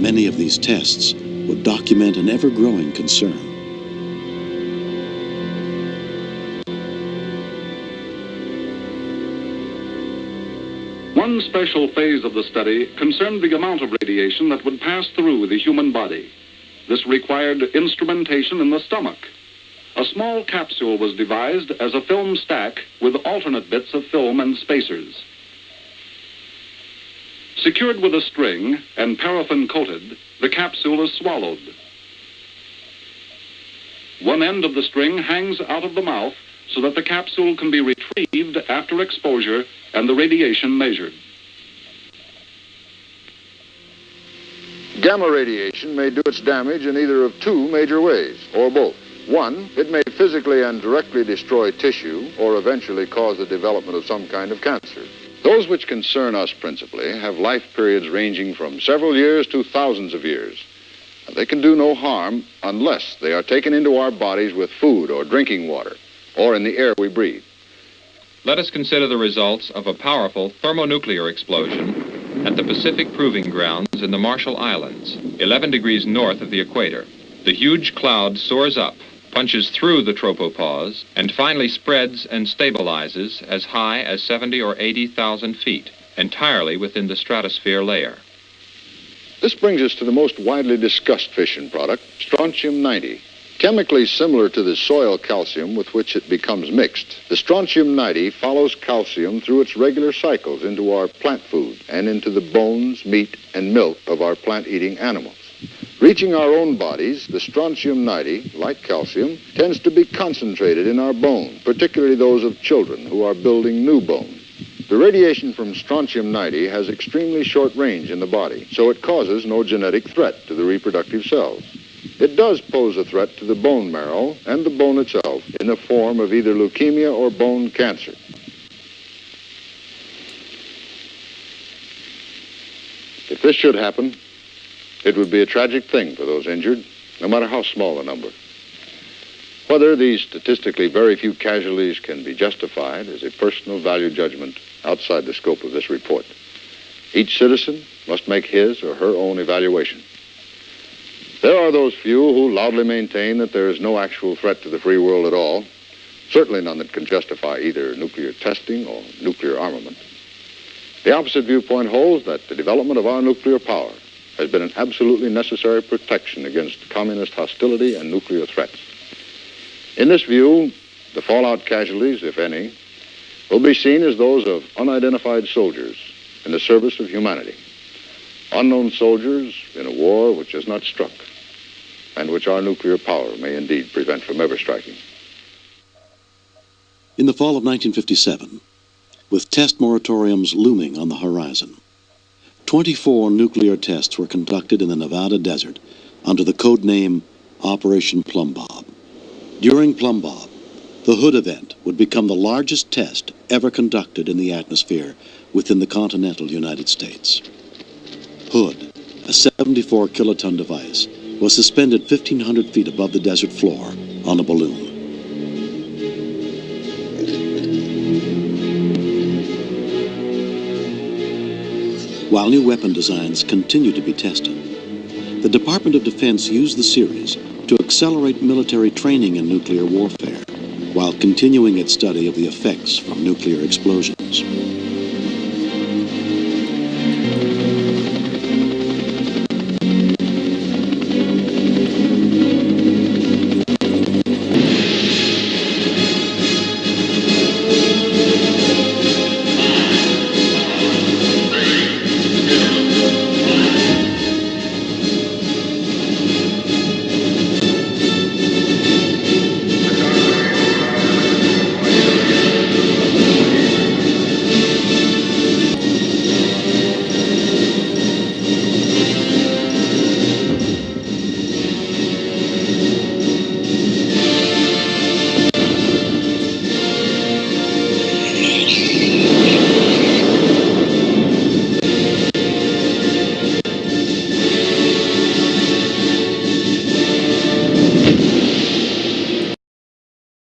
Many of these tests would document an ever-growing concern. One special phase of the study concerned the amount of radiation that would pass through the human body. This required instrumentation in the stomach. A small capsule was devised as a film stack with alternate bits of film and spacers. Secured with a string and paraffin-coated, the capsule is swallowed. One end of the string hangs out of the mouth so that the capsule can be retrieved after exposure and the radiation measured. Gamma radiation may do its damage in either of two major ways, or both. One, it may physically and directly destroy tissue or eventually cause the development of some kind of cancer. Those which concern us principally have life periods ranging from several years to thousands of years. And they can do no harm unless they are taken into our bodies with food or drinking water, or in the air we breathe. Let us consider the results of a powerful thermonuclear explosion at the Pacific Proving Grounds in the Marshall Islands, 11 degrees north of the equator. The huge cloud soars up, punches through the tropopause, and finally spreads and stabilizes as high as 70 or 80,000 feet, entirely within the stratosphere layer. This brings us to the most widely discussed fission product, strontium-90. Chemically similar to the soil calcium with which it becomes mixed, the strontium-90 follows calcium through its regular cycles into our plant food and into the bones, meat, and milk of our plant-eating animals. Reaching our own bodies, the strontium-90, like calcium, tends to be concentrated in our bone, particularly those of children who are building new bone. The radiation from strontium-90 has extremely short range in the body, so it causes no genetic threat to the reproductive cells. It does pose a threat to the bone marrow and the bone itself in the form of either leukemia or bone cancer. If this should happen, it would be a tragic thing for those injured, no matter how small the number. Whether these statistically very few casualties can be justified is a personal value judgment outside the scope of this report. Each citizen must make his or her own evaluation. There are those few who loudly maintain that there is no actual threat to the free world at all, certainly none that can justify either nuclear testing or nuclear armament. The opposite viewpoint holds that the development of our nuclear power has been an absolutely necessary protection against communist hostility and nuclear threats. In this view, the fallout casualties, if any, will be seen as those of unidentified soldiers in the service of humanity. Unknown soldiers in a war which has not struck, and which our nuclear power may indeed prevent from ever striking. In the fall of 1957, with test moratoriums looming on the horizon, 24 nuclear tests were conducted in the Nevada desert under the code name Operation Plum Bob. During Plum Bob, the Hood event would become the largest test ever conducted in the atmosphere within the continental United States. Hood, a 74-kiloton device, was suspended 1,500 feet above the desert floor on a balloon. While new weapon designs continue to be tested, the Department of Defense used the series to accelerate military training in nuclear warfare while continuing its study of the effects from nuclear explosions.